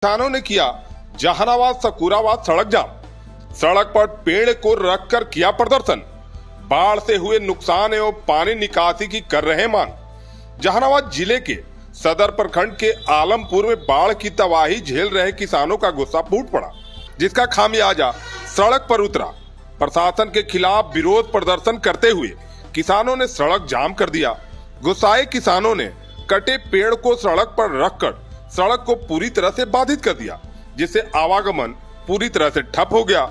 किसानों ने किया जहानाबाद सकुराबाद सड़क जाम। सड़क पर पेड़ को रखकर किया प्रदर्शन। बाढ़ से हुए नुकसान एवं पानी निकासी की कर रहे मांग। जहानाबाद जिले के सदर प्रखंड के आलमपुर में बाढ़ की तबाही झेल रहे किसानों का गुस्सा फूट पड़ा, जिसका खामियाजा सड़क पर उतरा। प्रशासन के खिलाफ विरोध प्रदर्शन करते हुए किसानों ने सड़क जाम कर दिया। गुस्साए किसानों ने कटे पेड़ को सड़क पर रखकर सड़क को पूरी तरह से बाधित कर दिया, जिससे आवागमन पूरी तरह से ठप हो गया।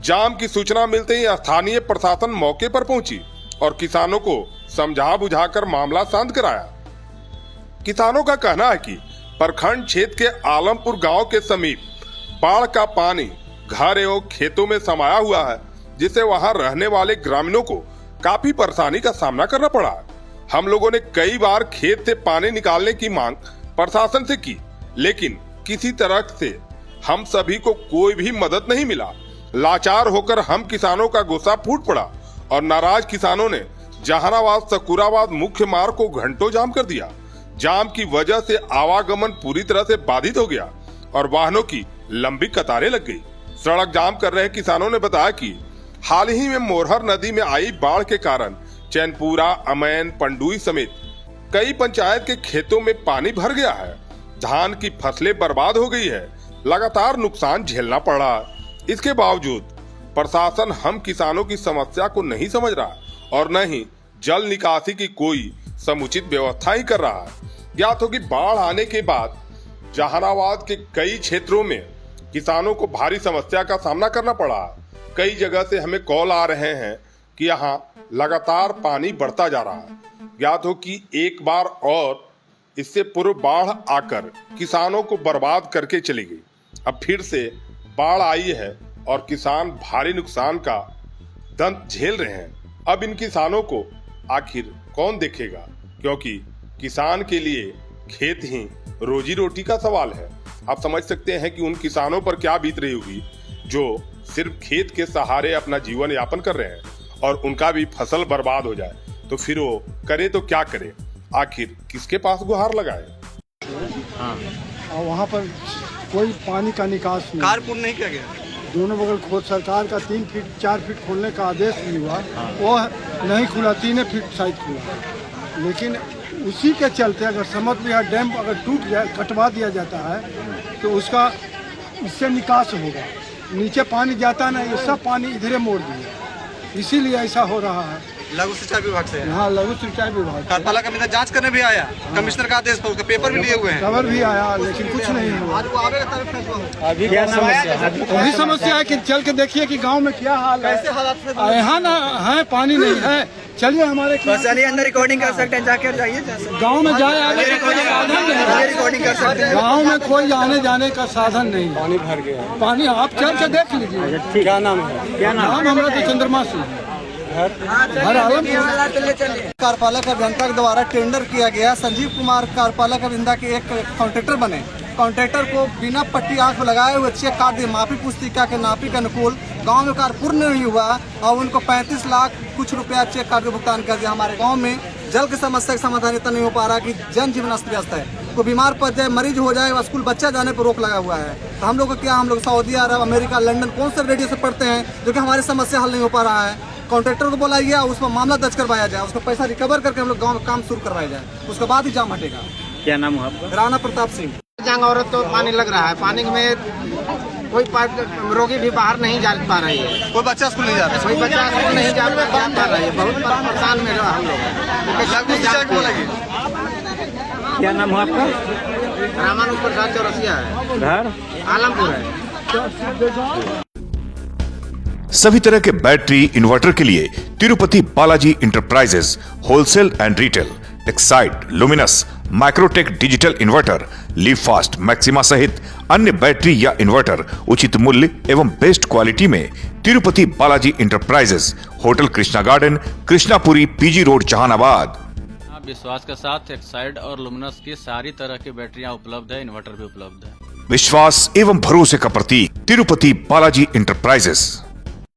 जाम की सूचना मिलते ही स्थानीय प्रशासन मौके पर पहुंची और किसानों को समझा बुझाकर मामला शांत कराया। किसानों का कहना है कि प्रखंड क्षेत्र के आलमपुर गांव के समीप बाढ़ का पानी घर एवं खेतों में समाया हुआ है, जिससे वहां रहने वाले ग्रामीणों को काफी परेशानी का सामना करना पड़ा है। हम लोगों ने कई बार खेत से पानी निकालने की मांग प्रशासन से की, लेकिन किसी तरह से हम सभी को कोई भी मदद नहीं मिला। लाचार होकर हम किसानों का गुस्सा फूट पड़ा और नाराज किसानों ने जहानाबाद सकुराबाद मुख्य मार्ग को घंटों जाम कर दिया। जाम की वजह से आवागमन पूरी तरह से बाधित हो गया और वाहनों की लंबी कतारें लग गई। सड़क जाम कर रहे किसानों ने बताया कि हाल ही में मोरहर नदी में आई बाढ़ के कारण चैनपुरा, अमैन, पंडुई समेत कई पंचायत के खेतों में पानी भर गया है। धान की फसलें बर्बाद हो गई है। लगातार नुकसान झेलना पड़ रहा है। इसके बावजूद प्रशासन हम किसानों की समस्या को नहीं समझ रहा और न ही जल निकासी की कोई समुचित व्यवस्था ही कर रहा है। ज्ञात हो कि बाढ़ आने के बाद जहानाबाद के कई क्षेत्रों में किसानों को भारी समस्या का सामना करना पड़ा। कई जगह से हमें कॉल आ रहे हैं कि यहाँ लगातार पानी बढ़ता जा रहा है। ज्ञात हो कि एक बार और इससे पूर्व बाढ़ आकर किसानों को बर्बाद करके चली गई। अब फिर से बाढ़ आई है और किसान भारी नुकसान का दंत झेल रहे हैं। अब इन किसानों को आखिर कौन देखेगा, क्योंकि किसान के लिए खेत ही रोजी रोटी का सवाल है। आप समझ सकते हैं कि उन किसानों पर क्या बीत रही होगी जो सिर्फ खेत के सहारे अपना जीवन यापन कर रहे हैं और उनका भी फसल बर्बाद हो जाए तो फिर वो करे तो क्या करे, आखिर किसके पास गुहार लगाए। और वहाँ पर कोई पानी का निकास नहीं, कारपूर्ण नहीं किया गया। दोनों बगल खोद सरकार का 3 फीट 4 फीट खोलने का आदेश भी हुआ, वो नहीं खुला, 3 फीट साइज खुला। लेकिन उसी के चलते अगर समझ में डैम अगर टूट जाए, कटवा दिया जाता है तो उसका इससे निकास होगा। नीचे पानी जाता नहीं, ये सब पानी इधरे मोड़ दिए, इसीलिए ऐसा हो रहा है। लघु सिंचाई विभाग से हाँ, लघु सिंचाई विभाग कार्यपालक कमिश्नर जांच करने भी आया, कमिश्नर का आदेश पर उसका पेपर भी लिए हुए हैं, खबर भी आया, लेकिन कुछ नहीं हुआ। अभी क्या समस्या? वही समस्या है कि चल के देखिए कि गांव में क्या हाल है। कैसे हालात यहाँ ना है, पानी नहीं है। चलिए हमारे अंदर रिकॉर्डिंग कर सकते हैं, जाके जाइए। गांव में जाए आने का कोई साधन नहीं, रिकॉर्डिंग कर सकते हैं। गांव में कोई आने जाने का साधन नहीं। पानी भर गया है। पानी आप चल के देख लीजिए। क्या नाम है? क्या नाम? हमारा तो चंद्रमा सिंह। कार्यपालक अभियंता के द्वारा टेंडर किया गया। संजीव कुमार कार्यपालक अभियंता के एक कॉन्ट्रैक्टर बने। कॉन्ट्रैक्टर को बिना पट्टी आंख में लगाए हुए चेक काट दिए, माफी पुस्तिका के नापी के अनुकूल। गांव में कार्य पूर्ण नहीं हुआ और उनको 35 लाख कुछ रुपया चेक काट के भुगतान कर दिया। हमारे गांव में जल की समस्या का समाधान इतना नहीं हो पा रहा कि जनजीवन अस्त व्यस्त है। कोई बीमार पड़ जाए, मरीज हो जाए, स्कूल बच्चा जाने पर रोक लगा हुआ है। तो हम लोग को क्या, हम लोग सऊदी अरब, अमेरिका, लंदन कौन से रेडियो से पढ़ते हैं जो कि हमारी समस्या हल नहीं हो पा रहा है। कॉन्ट्रैक्टर को बुलाइए, उस पर मामला दर्ज करवाया जाए, उसका पैसा रिकवर करके हम लोग गाँव में काम शुरू करवाया जाए, उसके बाद ही जाम हटेगा। क्या नाम है आपका? राणा प्रताप सिंह। जंग औरत तो पानी लग रहा है, पानी में कोई रोगी भी बाहर नहीं जा पा रही है, कोई बच्चा स्कूल नहीं जा रहा, कोई बच्चा स्कूल नहीं जा पा रही है। बहुत परेशान में रहा हम लोग। क्या नाम है आपका? रामानुज प्रसाद चौरसिया है, घर आलमपुर है। सभी तरह के बैटरी इन्वर्टर के लिए Tirupati Balaji enterprises wholesale and retail, Exide, luminous, Microtek digital inverter, leave fast, maxima सहित अन्य बैटरी या इन्वर्टर उचित मूल्य एवं बेस्ट क्वालिटी में Tirupati Balaji enterprises, hotel Krishna garden, Krishnapuri, PG road, Jehanabad. विश्वास के साथ एक्साइड और लुमिनस की सारी तरह की बैटरियां उपलब्ध है, इन्वर्टर भी उपलब्ध है। विश्वास एवं भरोसे का प्रतीक तिरुपति बालाजी इंटरप्राइजेस।